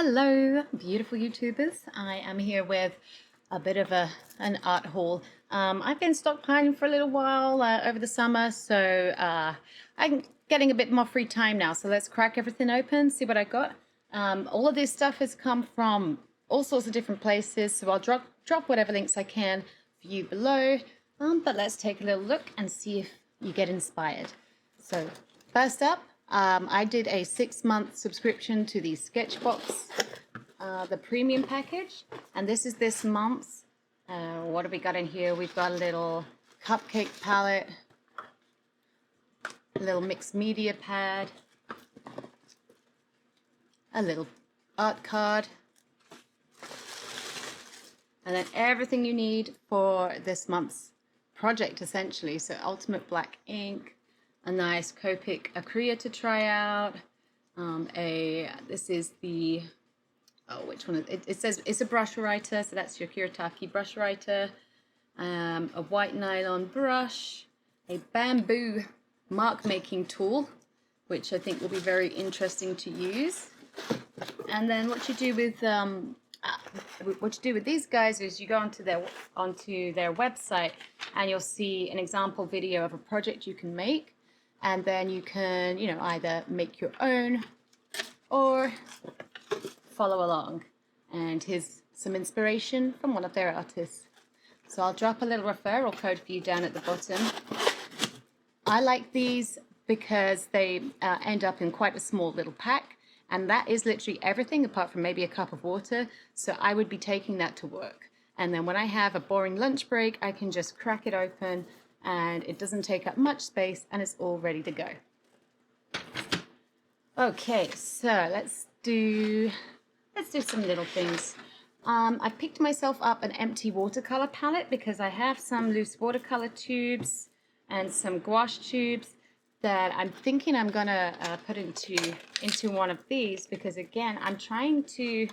Hello, beautiful YouTubers. I am here with a bit of an art haul. I've been stockpiling for a little while over the summer, so I'm getting a bit more free time now. So let's crack everything open, see what I got. All of this stuff has come from all sorts of different places, so I'll drop whatever links I can for you below. But let's take a little look and see if you get inspired. So first up, I did a 6-month subscription to the Sketchbox, the premium package, and this is this month's. What have we got in here? We've got a little cupcake palette, a little mixed media pad, a little art card, and then everything you need for this month's project essentially. So ultimate black ink, a nice Copic Acrylic to try out. This is the, which one? It says it's a brush writer, so that's your Kuretake brush writer. A white nylon brush, a bamboo mark making tool, which I think will be very interesting to use. And then what you do with these guys is you go onto their website and you'll see an example video of a project you can make. And then you can, either make your own or follow along. And here's some inspiration from one of their artists. So I'll drop a little referral code for you down at the bottom. I like these because they end up in quite a small little pack. And that is literally everything apart from maybe a cup of water. So I would be taking that to work. And then when I have a boring lunch break, I can just crack it open, and it doesn't take up much space, and it's all ready to go. Okay, so let's do some little things. I picked myself up an empty watercolor palette because I have some loose watercolor tubes and some gouache tubes that I'm thinking I'm gonna put into one of these, because again, I'm trying to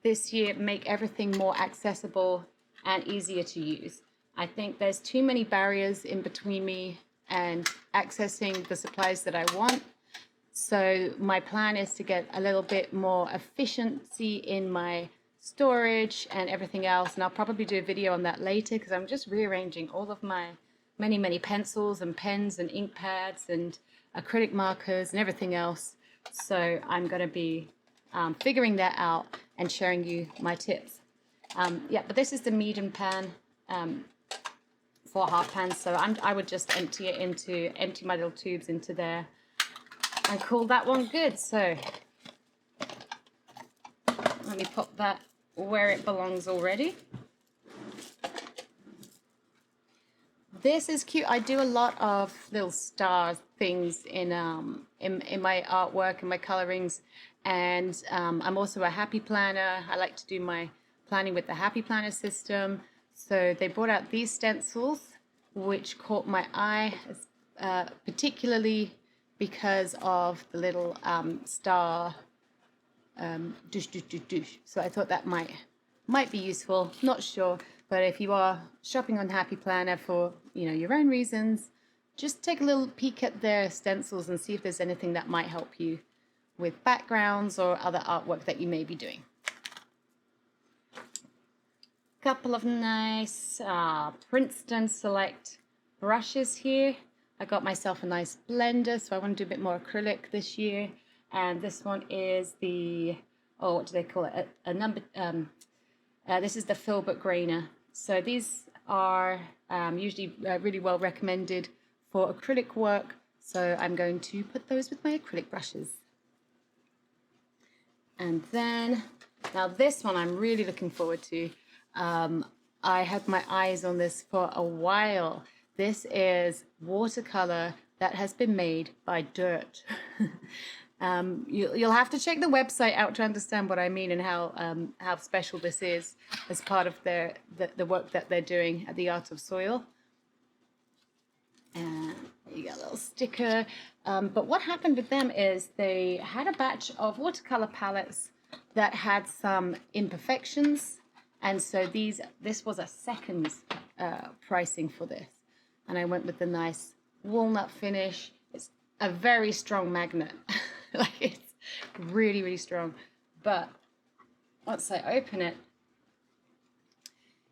this year make everything more accessible and easier to use. I think there's too many barriers in between me and accessing the supplies that I want. So my plan is to get a little bit more efficiency in my storage and everything else. And I'll probably do a video on that later, because I'm just rearranging all of my many pencils and pens and ink pads and acrylic markers and everything else. So I'm going to be figuring that out and sharing you my tips. But this is the medium pan. For half pans, so I would just empty my little tubes into there and call that one good. So let me pop that where it belongs already. This is cute. I do a lot of little star things in my artwork and my colorings, and I'm also a happy planner. I like to do my planning with the happy planner system. So they brought out these stencils, which caught my eye, particularly because of the little star So I thought that might be useful. Not sure, but if you are shopping on Happy Planner for your own reasons, just take a little peek at their stencils and see if there's anything that might help you with backgrounds or other artwork that you may be doing. Couple of nice Princeton Select brushes here. I got myself a nice blender, so I want to do a bit more acrylic this year. And this one is the, what do they call it? This is the Filbert Grainer. So these are usually really well recommended for acrylic work. So I'm going to put those with my acrylic brushes. And then, now this one I'm really looking forward to. I had my eyes on this for a while. This is watercolor that has been made by dirt. You'll have to check the website out to understand what I mean and how special this is as part of the work that they're doing at the Art of Soil. And you got a little sticker. But what happened with them is they had a batch of watercolor palettes that had some imperfections. And so this was a second pricing for this. And I went with the nice walnut finish. It's a very strong magnet. Like, it's really, really strong. But once I open it,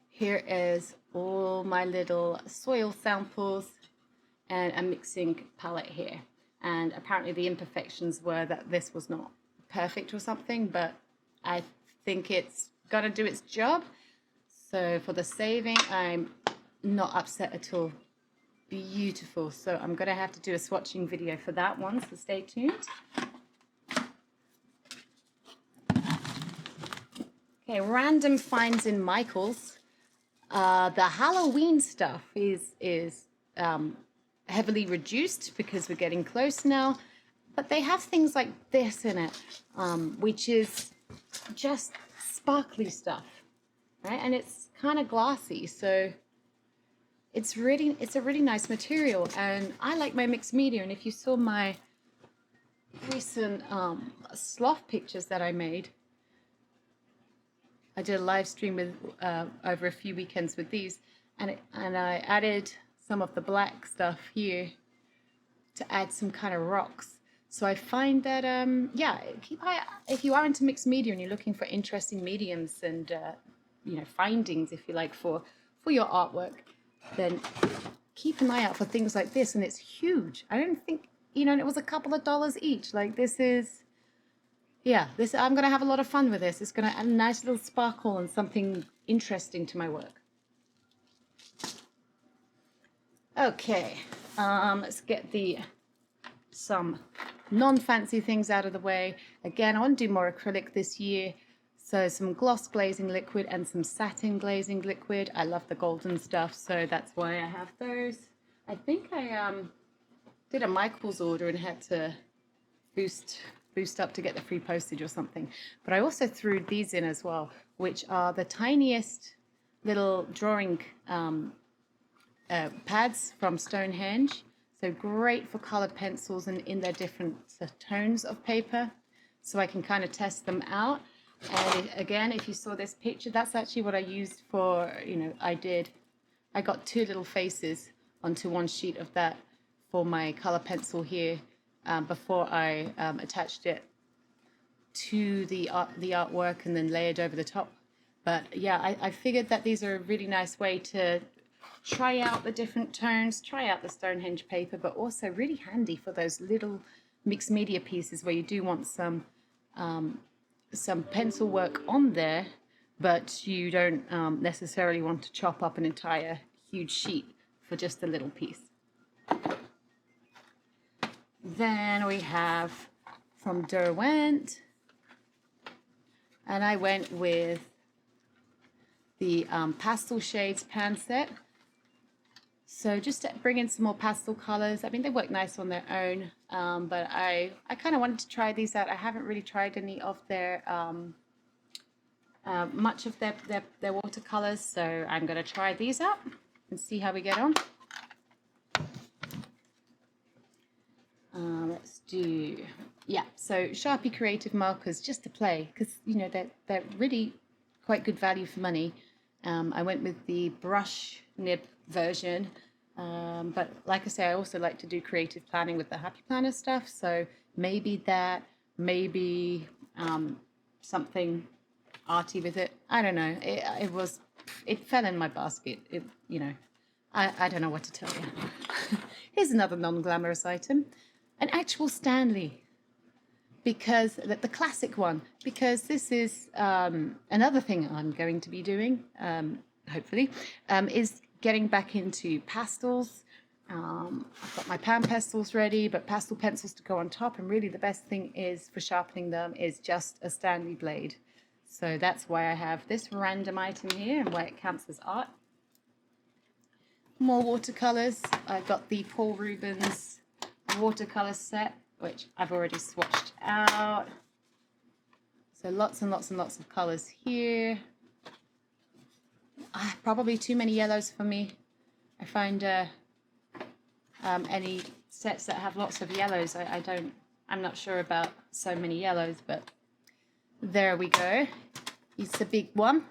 here is all my little soil samples and a mixing palette here. And apparently the imperfections were that this was not perfect or something, but I think it's gonna do its job. So for the saving, I'm not upset at all. Beautiful. So I'm gonna have to do a swatching video for that one, so stay tuned. Okay, random finds in Michael's. The Halloween stuff is heavily reduced because we're getting close now, but they have things like this in it, which is just sparkly stuff, right? And it's kind of glassy, so it's a really nice material, and I like my mixed media. And if you saw my recent sloth pictures that I made, I did a live stream with over a few weekends with these, and I added some of the black stuff here to add some kind of rocks. So I find that yeah, if you are into mixed media and you're looking for interesting mediums and you know, findings, if you like, for your artwork, then keep an eye out for things like this. And it's huge. I don't think, you know, and it was a couple of dollars each. Like, this is, yeah, this, I'm gonna have a lot of fun with this. It's gonna add a nice little sparkle and something interesting to my work. Okay, let's get some non-fancy things out of the way. Again, I want to do more acrylic this year. So some gloss glazing liquid and some satin glazing liquid. I love the golden stuff, so that's why I have those. I think I did a Michael's order and had to boost up to get the free postage or something. But I also threw these in as well, which are the tiniest little drawing pads from Stonehenge. So great for colored pencils and in their different tones of paper. So I can kind of test them out. And again, if you saw this picture, that's actually what I used for, you know, I got two little faces onto one sheet of that for my color pencil here before I attached it to the artwork and then layered over the top. But yeah, I figured that these are a really nice way to try out the different tones, try out the Stonehenge paper, but also really handy for those little mixed media pieces where you do want some pencil work on there, but you don't necessarily want to chop up an entire huge sheet for just a little piece. Then we have from Derwent, and I went with the pastel shades pan set. So just to bring in some more pastel colors. I mean, they work nice on their own, but I kind of wanted to try these out. I haven't really tried any of their much of their watercolors, so I'm going to try these out and see how we get on. Let's do, yeah, so Sharpie Creative markers just to play, because, you know, they're really quite good value for money. I went with the brush nib version, but like I say, I also like to do creative planning with the Happy Planner stuff, so maybe that, maybe something arty with it. I don't know. It fell in my basket. You know, I don't know what to tell you. Here's another non-glamorous item, an actual Stanley, because the classic one, because this is another thing I'm going to be doing, hopefully, is getting back into pastels. I've got my pan pastels ready, but pastel pencils to go on top, and really the best thing is for sharpening them is just a Stanley blade. So that's why I have this random item here and why it counts as art. More watercolors. I've got the Paul Rubens watercolor set, which I've already swatched out. So lots and lots and lots of colors here. Probably too many yellows for me. I find any sets that have lots of yellows, I'm not sure about so many yellows, but there we go. It's a big one.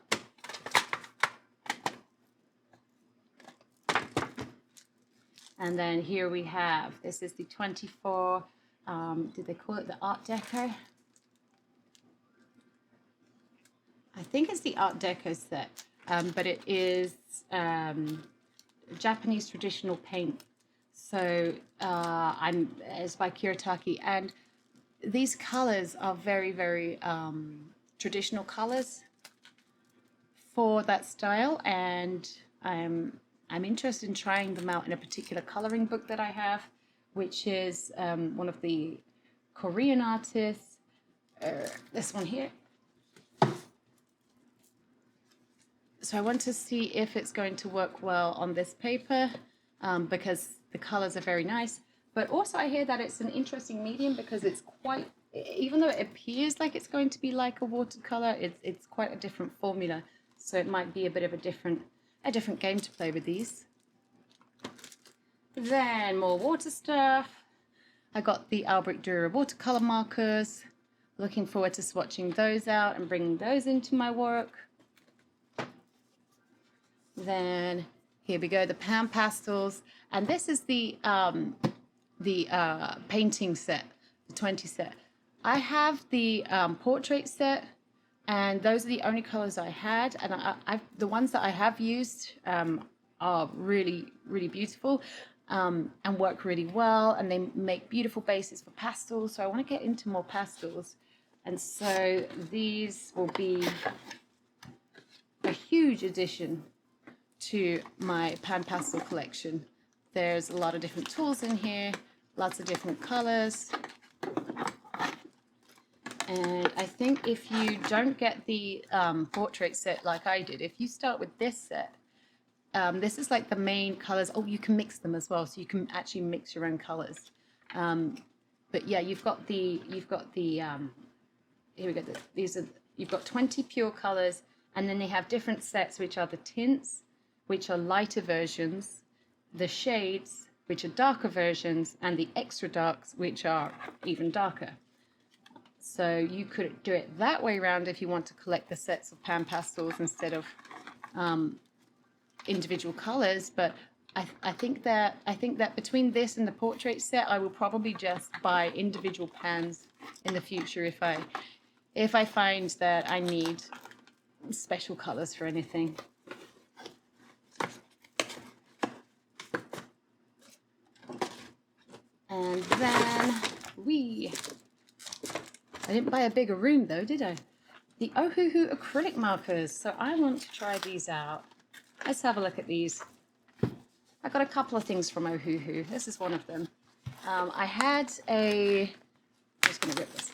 And then here we have, this is the 24, did they call it the Art Deco? I think it's the Art Deco set, but it is Japanese traditional paint. So it's by Kiritaki, and these colors are very, very traditional colors for that style, and I'm interested in trying them out in a particular coloring book that I have, which is one of the Korean artists, this one here. So I want to see if it's going to work well on this paper, because the colors are very nice. But also I hear that it's an interesting medium because it's quite, even though it appears like it's going to be like a watercolor, it's quite a different formula. So it might be a bit of a different game to play with these. Then more water stuff. I got the Albrecht Dürer watercolor markers. Looking forward to swatching those out and bringing those into my work. Then here we go, the pan pastels, and this is the painting set, the 20 set. I have the portrait set, and those are the only colors I had, and the ones that I have used are really, really beautiful and work really well, and they make beautiful bases for pastels. So I want to get into more pastels, and so these will be a huge addition to my pan pastel collection. There's a lot of different tools in here, lots of different colors. And I think if you don't get the portrait set like I did, if you start with this set, this is like the main colors. Oh, you can mix them as well, so you can actually mix your own colors. But yeah, you've got the here we go. You've got 20 pure colors, and then they have different sets, which are the tints, which are lighter versions, the shades, which are darker versions, and the extra darks, which are even darker. So you could do it that way around if you want to collect the sets of pan pastels instead of individual colors. But I think that between this and the portrait set, I will probably just buy individual pans in the future if I find that I need special colors for anything. And then I didn't buy a bigger room though, did I? The Ohuhu acrylic markers. So I want to try these out. Let's have a look at these. I got a couple of things from Ohuhu. This is one of them. I'm just going to rip this.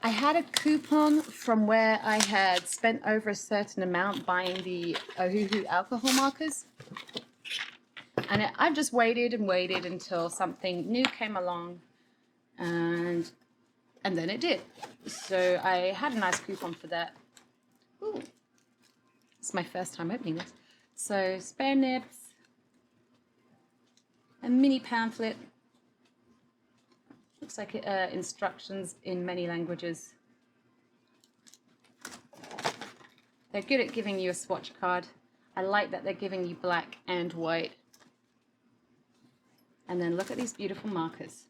I had a coupon from where I had spent over a certain amount buying the Ohuhu alcohol markers. And I've just waited and waited until something new came along, and then it did. So I had a nice coupon for that. Ooh, it's my first time opening this. So spare nibs, a mini pamphlet. Looks like instructions in many languages. They're good at giving you a swatch card. I like that they're giving you black and white. And then look at these beautiful markers.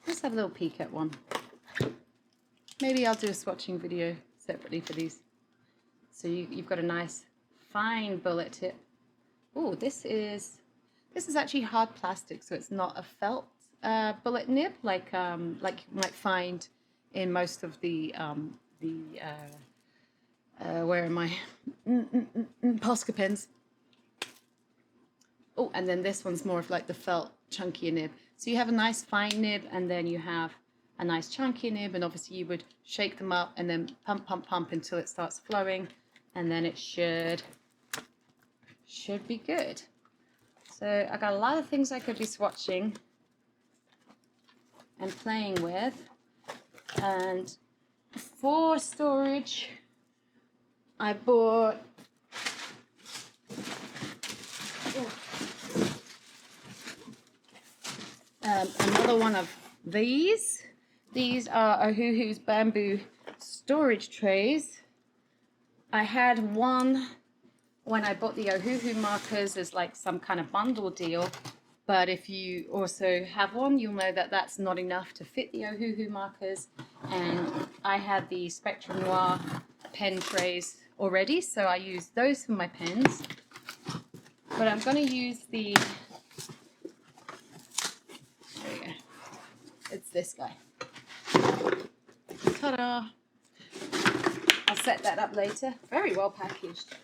Let's have a little peek at one. Maybe I'll do a swatching video separately for these. So you've got a nice fine bullet tip. Oh, this is actually hard plastic, so it's not a felt bullet nib like you might find in most of the where am I? Posca pens. Oh, and then this one's more of like the felt chunkier nib. So you have a nice fine nib, and then you have a nice chunkier nib, and obviously you would shake them up and then pump, pump, pump until it starts flowing, and then it should be good. So I got a lot of things I could be swatching and playing with. And for storage, I bought another one of these. These are Ohuhu's bamboo storage trays. I had one when I bought the Ohuhu markers as like some kind of bundle deal, but if you also have one, you'll know that that's not enough to fit the Ohuhu markers. And I had the Spectrum Noir pen trays already, so I use those for my pens. But I'm going to use the, there we go, it's this guy. Ta-da! I'll set that up later. Very well packaged.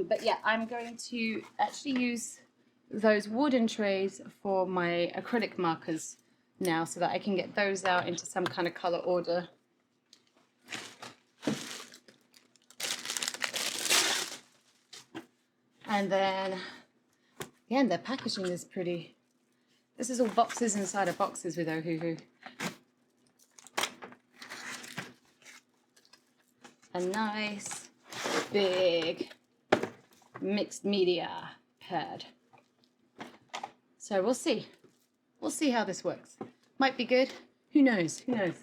But yeah, I'm going to actually use those wooden trays for my acrylic markers now so that I can get those out into some kind of color order. And then, again, their packaging is pretty. This is all boxes inside of boxes with Ohuhu. A nice, big, mixed media pad. So we'll see. We'll see how this works. Might be good. Who knows? Who knows?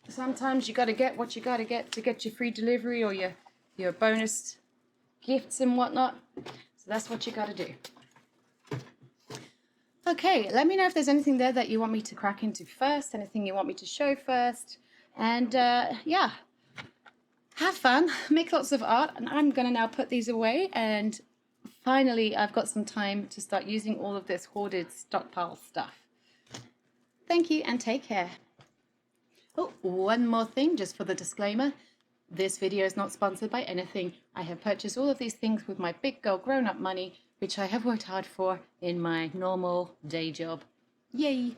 Sometimes you got to get what you got to get your free delivery or your bonus gifts and whatnot. So that's what you got to do. Okay, let me know if there's anything there that you want me to crack into first, anything you want me to show first. And yeah, have fun, make lots of art. And I'm going to now put these away. And finally, I've got some time to start using all of this hoarded stockpile stuff. Thank you and take care. Oh, one more thing just for the disclaimer. This video is not sponsored by anything. I have purchased all of these things with my big girl grown-up money, which I have worked hard for in my normal day job. Yay!